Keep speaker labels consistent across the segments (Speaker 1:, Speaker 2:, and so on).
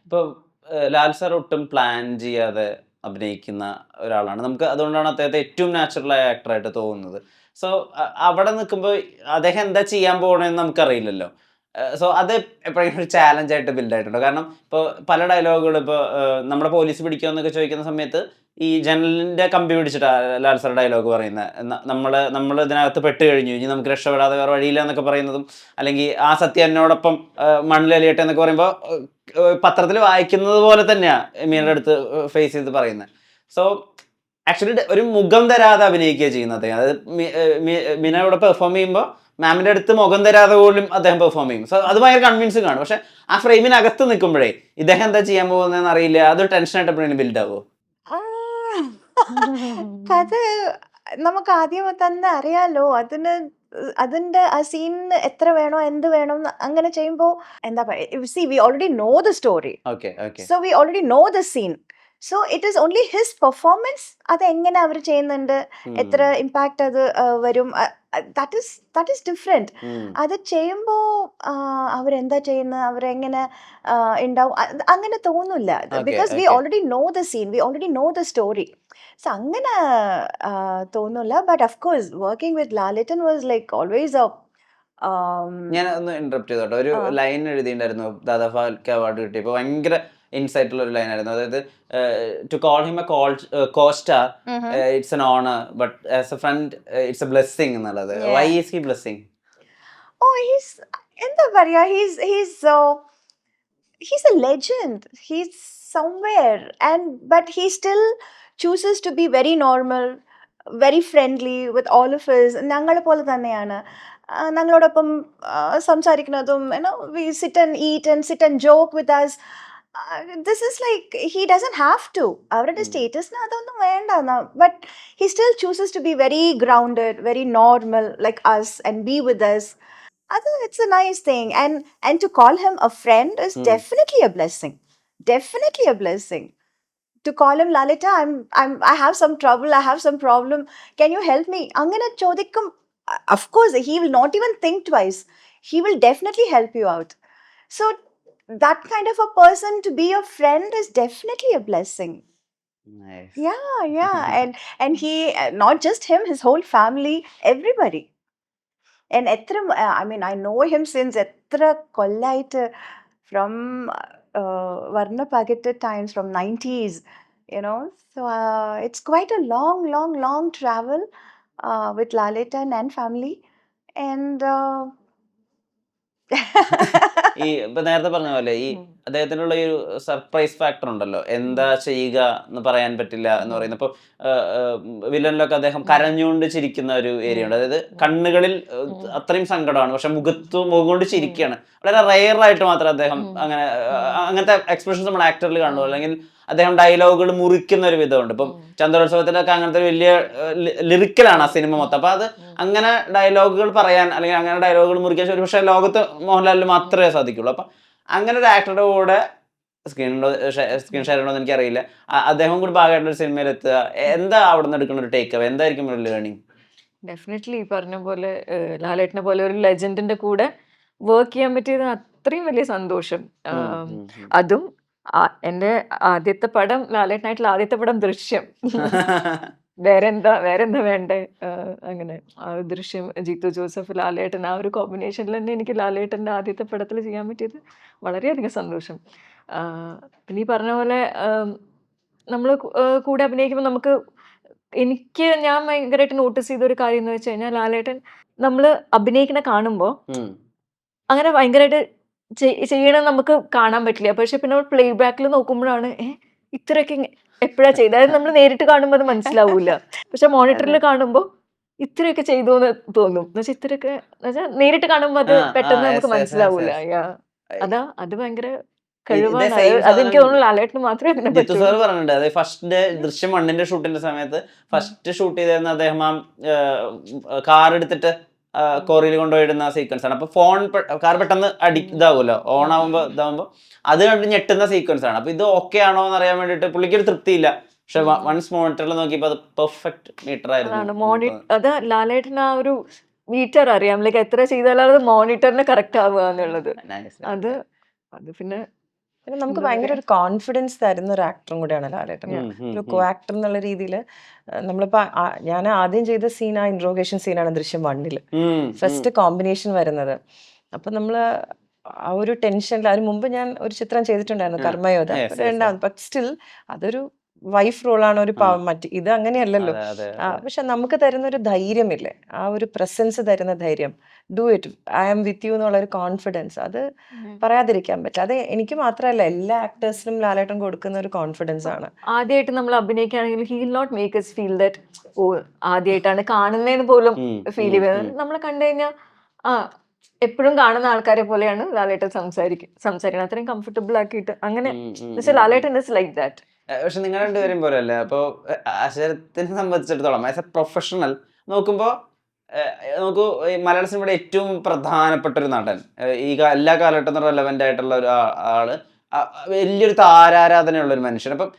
Speaker 1: ഇപ്പൊ ലാൽ സാർ ഒട്ടും പ്ലാൻ ചെയ്യാതെ അഭിനയിക്കുന്ന ഒരാളാണ്. നമുക്ക് അതുകൊണ്ടാണ് അദ്ദേഹത്തെ ഏറ്റവും നാച്ചുറലായ ആക്ടറായിട്ട് തോന്നുന്നത്. സോ അവിടെ നിൽക്കുമ്പോൾ അദ്ദേഹം എന്താ ചെയ്യാൻ പോകണേന്ന് നമുക്കറിയില്ലല്ലോ. സോ അത് എപ്പോഴെങ്കിലും ഒരു ചാലഞ്ച് ആയിട്ട് ബിൽഡ് ആയിട്ടുണ്ടോ? കാരണം ഇപ്പോൾ പല ഡയലോഗുകൾ ഇപ്പോൾ നമ്മുടെ പോലീസ് പിടിക്കുമോ എന്നൊക്കെ ചോദിക്കുന്ന സമയത്ത് ഈ ജനലിന്റെ കമ്പി പിടിച്ചിട്ടാ ലാൽ സാർ ഡയലോഗ് പറയുന്നത്. നമ്മൾ ഇതിനകത്ത് പെട്ട് കഴിഞ്ഞു, ഇനി നമുക്ക് രക്ഷപ്പെടാതെ വേറെ വഴിയില്ല എന്നൊക്കെ പറയുന്നതും, അല്ലെങ്കിൽ ആ സത്യം എന്നോടൊപ്പം മണ്ണിലെലിയട്ടെ എന്നൊക്കെ പറയുമ്പോൾ പത്രത്തിൽ വായിക്കുന്നത് പോലെ തന്നെയാ മീനയുടെ അടുത്ത് ഫേസ് ചെയ്ത് പറയുന്നത്. സോ ആക്ച്വലി ഒരു മുഖം തരാതെ അഭിനയിക്കുക ചെയ്യുന്നത് അദ്ദേഹം. അതായത് മീന ഇവിടെ പെർഫോം ചെയ്യുമ്പോൾ മാമിന്റെ അടുത്ത് മുഖം തരാതെ പോലും അദ്ദേഹം പെർഫോം ചെയ്യും. സോ അത് ഭയങ്കര കൺവിൻസിങ് ആണ്. പക്ഷെ ആ ഫ്രെയിമിനകത്ത് നിൽക്കുമ്പോഴേ ഇദ്ദേഹം എന്താ ചെയ്യാൻ പോകുന്നതെന്ന് അറിയില്ല. അതൊരു ടെൻഷനായിട്ട് എപ്പോഴും ബിൽഡ് ആവുമോ?
Speaker 2: ആ, കഥ നമുക്ക് ആദ്യം തന്നെ അറിയാലോ. അതിന്റെ ആ സീനിന് എത്ര വേണോ എന്ത് വേണം അങ്ങനെ ചെയ്യുമ്പോ എന്താ പറയുക, see we already know the story,
Speaker 1: okay okay.
Speaker 2: So we already know the scene. So it is only his performance. അത് എങ്ങനെ അവർ ചെയ്യുന്നുണ്ട്, എത്ര ഇമ്പാക്റ്റ് അത് വരും, ദാറ്റ് ഈസ് ഡിഫറെന്റ്. അത് ചെയ്യുമ്പോൾ അവരെന്താ ചെയ്യുന്നത്, അവരെങ്ങനെ ഉണ്ടാവും, അങ്ങനെ തോന്നില്ല. Because we already know the scene, we already know the story. So അങ്ങനെ തോന്നില്ല. But of course working with Lalettan was like always
Speaker 1: ഞാൻ ഒന്ന് ഇന്ററപ്റ്റ് ചെയ്തോട്ടെ. ഒരു ലൈൻ എഴുതിയിട്ടുണ്ടായിരുന്നു ദാദാ ഫാൽക്കെ അവാർഡ് കിട്ടിയപ്പോൾ. ഭയങ്കര ഇൻസൈറ്റ് ഉള്ള ഒരു ലൈൻ ആയിരുന്നു. അതായത് to call him a co star it's an honour, but as a friend it's a blessing എന്നുള്ളത്. Why is he blessing?
Speaker 2: he's എന്താ പറയാ, he's a legend. He's somewhere, but he still chooses to be very normal, very friendly with all of us. ഞങ്ങളെ പോലെ തന്നെയാണ്. ഞങ്ങളോടൊപ്പം സംസാരിക്കുന്നതും, we sit and eat and sit and joke with us. This is like, he doesn't have to. അവരുടെ സ്റ്റേറ്റസിന് അതൊന്നും വേണ്ട. But he still chooses to be very grounded, very normal like us and be with us. It's a nice thing. And to call him a friend is definitely a blessing. Definitely a blessing. To call him Lalita, I have some trouble, I have some problem. Can you help me? Angana chodikkum, of course, he will not even think twice. He will definitely help you out. So that kind of a person to be your friend is definitely a blessing.
Speaker 1: Nice.
Speaker 2: Yeah. And he, not just him, his whole family, everybody. And I mean, I know him since etra kollaite, from Varna Pagette times, from 90s, So it's quite a long travel with Laletan and family. And
Speaker 1: ഈ ഇപ്പൊ നേരത്തെ പറഞ്ഞ പോലെ ഈ അദ്ദേഹത്തിനുള്ള ഈ ഒരു surprise factor ഉണ്ടല്ലോ, എന്താ ചെയ്യുക എന്ന് പറയാൻ പറ്റില്ല എന്ന് പറയുന്നത്. ഇപ്പൊ വില്ലനിലൊക്കെ അദ്ദേഹം കരഞ്ഞുകൊണ്ട് ചിരിക്കുന്ന ഒരു ഏരിയ ഉണ്ട്. അതായത് കണ്ണുകളിൽ അത്രയും സങ്കടമാണ്, പക്ഷെ മുഖം കൊണ്ട് ചിരിക്കുകയാണ്. വളരെ റെയർ ആയിട്ട് മാത്രം അദ്ദേഹം അങ്ങനത്തെ എക്സ്പ്രഷൻസ് നമ്മൾ ആക്ടറിൽ കാണുള്ളൂ. അല്ലെങ്കിൽ അദ്ദേഹം ഡയലോഗുകൾ മുറിക്കുന്ന ഒരു വിധമുണ്ട്. ഇപ്പം ചന്ദ്രോത്സവത്തിലൊക്കെ അങ്ങനത്തെ ഒരു വലിയ ലിറിക്കലാണ് ആ സിനിമ മൊത്തം. അപ്പൊ അത് അങ്ങനെ ഡയലോഗുകൾ പറയാൻ, അല്ലെങ്കിൽ അങ്ങനെ ഡയലോഗുകൾ മുറിക്കാൻ ഒരു പക്ഷേ ലോകത്ത് മോഹൻലാലിന് മാത്രമേ സാധിക്കുള്ളൂ. അപ്പൊ അങ്ങനെ ഒരു ആക്ടറുടെ കൂടെ സ്ക്രീൻ ഷെയർ ഉണ്ടോ എന്ന് എനിക്കറിയില്ല. അദ്ദേഹം കൂടി ഭാഗമായിട്ടുള്ള ഒരു സിനിമയിൽ എത്തുക, എന്താ അവിടെ നിന്ന് എടുക്കുന്ന ഒരു ടേക്ക് അവേ, എന്തായിരിക്കും ഒരു ലേണിംഗ്?
Speaker 3: ഡെഫിനറ്റ്ലി ഈ പറഞ്ഞ പോലെ ലാലേട്ടനെ പോലെ ഒരു ലെജൻഡിന്റെ കൂടെ വർക്ക് ചെയ്യാൻ പറ്റിയത് അത്രയും വലിയ സന്തോഷം. അതും എന്റെ ആദ്യത്തെ പടം, ലാലേട്ടനായിട്ടുള്ള ആദ്യത്തെ പടം ദൃശ്യം. വേറെന്താ വേണ്ടേ. അങ്ങനെ ആ ഒരു ദൃശ്യം, ജീത്തു ജോസഫ്, ലാലേട്ടൻ, ആ ഒരു കോമ്പിനേഷനിൽ തന്നെ എനിക്ക് ലാലേട്ടൻ്റെ ആദ്യത്തെ പടത്തിൽ ചെയ്യാൻ പറ്റിയത് വളരെയധികം സന്തോഷം. പിന്നെ ഈ പറഞ്ഞ പോലെ നമ്മൾ കൂടെ അഭിനയിക്കുമ്പോൾ ഞാൻ ഭയങ്കരമായിട്ട് നോട്ടീസ് ചെയ്ത ഒരു കാര്യം എന്ന് വെച്ച് കഴിഞ്ഞാൽ, ലാലേട്ടൻ നമ്മൾ അഭിനയിക്കണ കാണുമ്പോൾ അങ്ങനെ ഭയങ്കരമായിട്ട് ചെയ്യണം നമുക്ക് കാണാൻ പറ്റില്ല. പക്ഷെ പിന്നെ പ്ലേ ബാക്കിൽ നോക്കുമ്പോഴാണ് ഇത്രയൊക്കെ എപ്പോഴാ ചെയ്തത്. അതായത് നമ്മൾ നേരിട്ട് കാണുമ്പോൾ അത് മനസ്സിലാവൂല. പക്ഷെ മോണിറ്ററിൽ കാണുമ്പോൾ ഇത്രയൊക്കെ ചെയ്തു എന്ന് തോന്നും. എന്നുവെച്ചാൽ ഇത്രയൊക്കെ നേരിട്ട് കാണുമ്പോൾ അത് പെട്ടെന്ന് നമുക്ക് മനസ്സിലാവൂല. അത് ഭയങ്കര കഴിവാണ്. അതെനിക്ക് തോന്നുന്നു ലാലേട്ടന് മാത്രമേ അതിനെ
Speaker 1: ജിത്തു
Speaker 3: പറ്റൂ.
Speaker 1: സാർ പറഞ്ഞിട്ടുണ്ട്. അതായത് ഫസ്റ്റ് ദൃശ്യം 1 ഷൂട്ടിന്റെ സമയത്ത് ഫസ്റ്റ് ഷൂട്ട് ചെയ്തിരുന്ന അദ്ദേഹം ആ കാർ എടുത്തിട്ട് കോറിയിൽ കൊണ്ടുപോയിടുന്ന സീക്വൻസ് ആണ്. അപ്പൊ കാർ പെട്ടെന്ന് ഇതാവുമല്ലോ, ഓൺ ആവുമ്പോ ഇതാവുമ്പോ അത് കണ്ട് ഞെട്ടുന്ന സീക്വൻസ് ആണ്. അപ്പൊ ഇത് ഓക്കെ ആണോ എന്ന് അറിയാൻ വേണ്ടിട്ട് പുള്ളിക്ക് ഒരു തൃപ്തിയില്ല. പക്ഷെ വൺസ് മോണിറ്ററിൽ നോക്കിയപ്പോ അത് പെർഫെക്റ്റ് മീറ്റർ ആയിരുന്നു.
Speaker 3: അത് ലാലേട്ടന് ആ ഒരു മീറ്റർ അറിയാം, ലൈക്ക് എത്ര ചെയ്താലും അത് മോണിറ്ററിന് കറക്റ്റ് ആവുക എന്നുള്ളത്. അത് പിന്നെ
Speaker 4: പിന്നെ നമുക്ക്
Speaker 3: എന്താ
Speaker 4: ഭയങ്കര
Speaker 3: പറയാ?
Speaker 4: ഒരു കോൺഫിഡൻസ് തരുന്ന ഒരു ആക്ടറും കൂടിയാണ് ലാലേട്ടൻ. ഒരു കോ ആക്ടർ എന്നുള്ള രീതിയിൽ നമ്മളിപ്പോൾ ഞാൻ ആദ്യം ചെയ്ത സീൻ ആ ഇൻട്രോഗേഷൻ സീനാണ് ദൃശ്യം 1 ഫസ്റ്റ് കോമ്പിനേഷൻ വരുന്നത്. അപ്പം നമ്മൾ ആ ഒരു ടെൻഷനിൽ അതിന് മുമ്പ് ഞാൻ ഒരു ചിത്രം ചെയ്തിട്ടുണ്ടായിരുന്നു,
Speaker 1: ആ,
Speaker 4: കർമ്മയോധ.
Speaker 1: yes, yes,
Speaker 4: രണ്ടാമത് ബട്ട് സ്റ്റിൽ അതൊരു വൈഫ് റോളാണ്, ഒരു മറ്റ് ഇത് അങ്ങനെയല്ലല്ലോ.
Speaker 1: അതെ അതെ
Speaker 4: പക്ഷെ നമുക്ക് തരുന്ന ഒരു ധൈര്യമില്ലേ, ആ ഒരു പ്രസൻസ് തരുന്ന ധൈര്യം, do it, I am with you എന്നുള്ള ഒരു കോൺഫിഡൻസ്, അത് പറയാതിരിക്കാൻ പറ്റില്ല. അത് എനിക്ക് മാത്രമല്ല എല്ലാ ആക്ടേഴ്സിനും ലാലേട്ടൻ കൊടുക്കുന്ന ഒരു കോൺഫിഡൻസ് ആണ്.
Speaker 3: ആദ്യമായിട്ട് നമ്മൾ അഭിനയിക്കുകയാണെങ്കിൽ he will not make us feel that oh ആദ്യമായിട്ടാണ് കാണുന്നതെന്ന് പോലും ഫീൽ ചെയ്യുന്നത്. നമ്മളെ കണ്ടു കഴിഞ്ഞാൽ ആ എപ്പോഴും കാണുന്ന ആൾക്കാരെ പോലെയാണ് ലാലേട്ടൻ സംസാരിക്കുന്നത്, അത്രയും കംഫർട്ടബിൾ ആക്കിയിട്ട്. അങ്ങനെ ലാലേട്ടൻ ഇസ് ലൈക്ക് ദാറ്റ്.
Speaker 1: പക്ഷെ നിങ്ങൾ രണ്ടുപേരും പോലെ അല്ലേ. അപ്പോൾ അശരത്തിനെ സംബന്ധിച്ചിടത്തോളം ആസ് എ പ്രൊഫഷണൽ നോക്കുമ്പോൾ നോക്കൂ, ഈ മലയാള സിനിമയുടെ ഏറ്റവും പ്രധാനപ്പെട്ട ഒരു നടൻ, എല്ലാ കാലഘട്ടത്തിനും റെലവെന്റ് ആയിട്ടുള്ള ഒരു ആള്, വലിയൊരു താരാരാധനയുള്ള ഒരു മനുഷ്യൻ. അപ്പം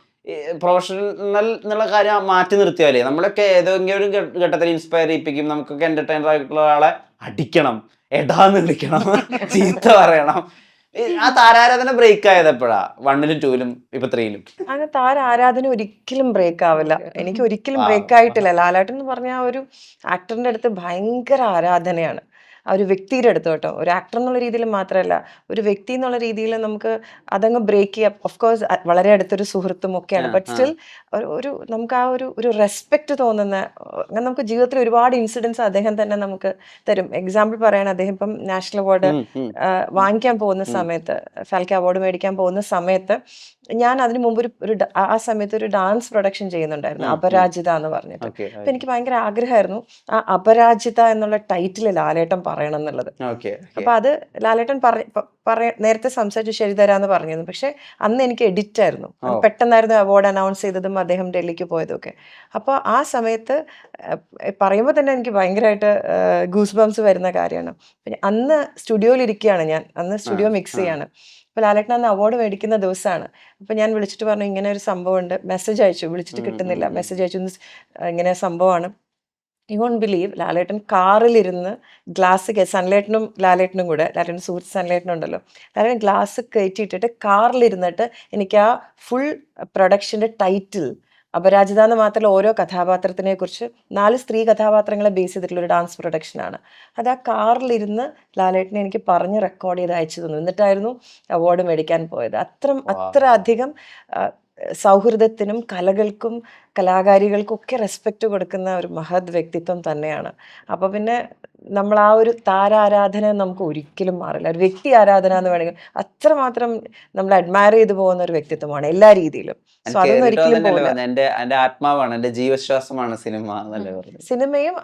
Speaker 1: പ്രൊഫഷണൽ എന്നുള്ള കാര്യം മാറ്റി നിർത്തിയാലേ നമ്മളൊക്കെ ഏതെങ്കിലും ഒരു ഘട്ടത്തിൽ ഇൻസ്പയർ ചെയ്യിപ്പിക്കും. നമുക്കൊക്കെ എന്റർടൈനർ ആയിട്ടുള്ള ആളെ അടിക്കണം, എടാന്ന് വിളിക്കണം, ചീത്ത പറയണം. ആ താരാരാധന ബ്രേക്ക് ആയത് എപ്പോഴാ? 1 ലും 2 ലും ഇപ്പൊ 3 ലും?
Speaker 4: അങ്ങനെ ആരാധന ഒരിക്കലും ബ്രേക്ക് ആവില്ല. എനിക്ക് ഒരിക്കലും ബ്രേക്ക് ആയിട്ടില്ല. ലാലേട്ടൻ എന്ന് പറഞ്ഞ ആ ഒരു ആക്ടറിന്റെ അടുത്ത് ഭയങ്കര ആരാധനയാണ്, ആ ഒരു വ്യക്തിയുടെ അടുത്ത് കേട്ടോ. ഒരു ആക്ടർ എന്നുള്ള രീതിയിൽ മാത്രമല്ല, ഒരു വ്യക്തി എന്നുള്ള രീതിയിൽ നമുക്ക് അതങ്ങ് ബ്രേക്ക് ചെയ്യാം. ഓഫ് കോഴ്സ് വളരെ അടുത്തൊരു സുഹൃത്തും ഒക്കെയാണ്, ബട്ട് സ്റ്റിൽ ഒരു നമുക്ക് ആ ഒരു റെസ്പെക്ട് തോന്നുന്ന, അങ്ങനെ നമുക്ക് ജീവിതത്തിൽ ഒരുപാട് ഇൻസിഡൻസ് അദ്ദേഹം തന്നെ നമുക്ക് തരും. എക്സാമ്പിൾ പറയാണ്, അദ്ദേഹം ഇപ്പം നാഷണൽ അവാർഡ് വാങ്ങിക്കാൻ പോകുന്ന സമയത്ത്, ഫാൽക്കെ അവാർഡ് മേടിക്കാൻ പോകുന്ന സമയത്ത്, ഞാൻ അതിനു മുമ്പ് ആ സമയത്ത് ഒരു ഡാൻസ് പ്രൊഡക്ഷൻ ചെയ്യുന്നുണ്ടായിരുന്നു, അപരാജിത എന്ന് പറഞ്ഞിട്ട്. അപ്പൊ എനിക്ക് ഭയങ്കര ആഗ്രഹമായിരുന്നു ആ അപരാജിത എന്നുള്ള ടൈറ്റിൽ ലാലേട്ടൻ പറയണം എന്നുള്ളത്. അപ്പൊ അത് ലാലേട്ടൻ നേരത്തെ സംസാരിച്ചു ശരി തരാന്ന് പറഞ്ഞിരുന്നു. പക്ഷെ അന്ന് എനിക്ക് എഡിറ്റ് ആയിരുന്നു, പെട്ടെന്നായിരുന്നു അവാർഡ് അനൗൺസ് ചെയ്തതും അദ്ദേഹം ഡൽഹിക്ക് പോയതും ഒക്കെ. അപ്പോൾ ആ സമയത്ത് പറയുമ്പോൾ തന്നെ എനിക്ക് ഭയങ്കരമായിട്ട് ഗൂസ് ബംസ് വരുന്ന കാര്യമാണ്. പിന്നെ അന്ന് സ്റ്റുഡിയോയിൽ ഇരിക്കുകയാണ് ഞാൻ, അന്ന് സ്റ്റുഡിയോ മിക്സ് ചെയ്യാണ്. അപ്പോൾ ലാലേട്ടൻ അന്ന് അവാർഡ് മേടിക്കുന്ന ദിവസമാണ്. അപ്പോൾ ഞാൻ വിളിച്ചിട്ട് പറഞ്ഞു ഇങ്ങനെ ഒരു സംഭവമുണ്ട്, മെസ്സേജ് അയച്ചു, വിളിച്ചിട്ട് കിട്ടുന്നില്ല, മെസ്സേജ് അയച്ചു, ഇങ്ങനെ സംഭവമാണ്. യു വോണ്ട് ബിലീവ്, ലാലേട്ടൻ കാറിലിരുന്ന് ഗ്ലാസ് സൺലൈറ്റിനും ലാലേട്ടനും കൂടെ, ലാലേട്ടൻ സുഹൃത്ത് സൺലൈറ്റിനും ഉണ്ടല്ലോ, ലാലേട്ടൻ ഗ്ലാസ് കയറ്റിയിട്ടിട്ട് കാറിലിരുന്നിട്ട് എനിക്ക് ആ ഫുൾ പ്രൊഡക്ഷൻ്റെ ടൈറ്റിൽ അപരാജിത എന്ന് മാത്രമല്ല, ഓരോ കഥാപാത്രത്തിനെ കുറിച്ച് 4 സ്ത്രീ കഥാപാത്രങ്ങളെ ബേസ് ചെയ്തിട്ടുള്ള ഒരു ഡാൻസ് പ്രൊഡക്ഷനാണ്. അത് ആ കാറിലിരുന്ന് ലാലേട്ടനെ എനിക്ക് പറഞ്ഞ് റെക്കോർഡ് ചെയ്ത് അയച്ചു തന്നു. എന്നിട്ടായിരുന്നു അവാർഡ് മേടിക്കാൻ പോയത്. അത്ര അധികം സൗഹൃദത്തിനും കലകൾക്കും കലാകാരികൾക്കും ഒക്കെ റെസ്പെക്റ്റ് കൊടുക്കുന്ന ഒരു മഹത് വ്യക്തിത്വം തന്നെയാണ്. അപ്പോൾ പിന്നെ നമ്മൾ ആ ഒരു താരാരാധന നമുക്ക് ഒരിക്കലും മാറില്ല. ഒരു വ്യക്തി ആരാധന എന്ന് വേണമെങ്കിൽ അത്രമാത്രം നമ്മൾ അഡ്മയർ ചെയ്തു പോകുന്ന ഒരു വ്യക്തിത്വമാണ് എല്ലാ രീതിയിലും. സോ അതൊന്നും ഒരിക്കലും പോകില്ല.
Speaker 1: എന്റെ ആത്മാവാണ്, എന്റെ ജീവശ്വാസമാണ് സിനിമ.
Speaker 4: സിനിമയും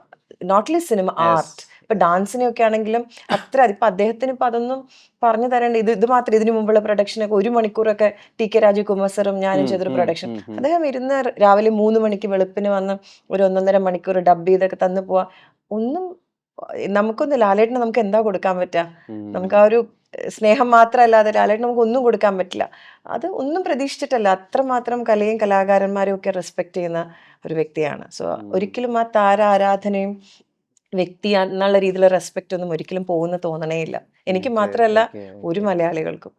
Speaker 4: നോട്ട് ഓൺലി സിനിമ, ആർട്ട്. ഇപ്പൊ ഡാൻസിനെയൊക്കെ ആണെങ്കിലും അത്ര ഇപ്പൊ അദ്ദേഹത്തിന് ഇപ്പൊ അതൊന്നും പറഞ്ഞു തരേണ്ട. ഇത് മാത്രം, ഇതിനു മുമ്പുള്ള പ്രൊഡക്ഷനൊക്കെ 1 മണിക്കൂറൊക്കെ ടി.കെ. രാജകുമാർ സാറും ഞാനും ചെയ്തൊരു പ്രൊഡക്ഷൻ, അദ്ദേഹം ഇരുന്ന് രാവിലെ 3 മണിക്ക് വെളുപ്പിന് വന്ന് ഒരു 1.5 മണിക്കൂർ ഡബ് ചെയ്തൊക്കെ തന്നു പോവാ. ഒന്നും നമുക്കൊന്നും ലാലേട്ടന് നമുക്ക് എന്താ കൊടുക്കാൻ പറ്റുക? നമുക്ക് ആ ഒരു സ്നേഹം മാത്രമല്ലാതെ ലാലേട്ടന് നമുക്ക് ഒന്നും കൊടുക്കാൻ പറ്റില്ല. അത് ഒന്നും പ്രതീക്ഷിച്ചിട്ടല്ല, അത്രമാത്രം കലയും കലാകാരന്മാരെയും ഒക്കെ റെസ്പെക്ട് ചെയ്യുന്ന ഒരു വ്യക്തിയാണ്. സോ ഒരിക്കലും ആ ആരാധനയും വ്യക്തി എന്നുള്ള രീതിയിലുള്ള റെസ്പെക്റ്റ് ഒന്നും ഒരിക്കലും പോകുന്ന തോന്നണേ ഇല്ല, എനിക്ക് മാത്രമല്ല ഒരു മലയാളികൾക്കും.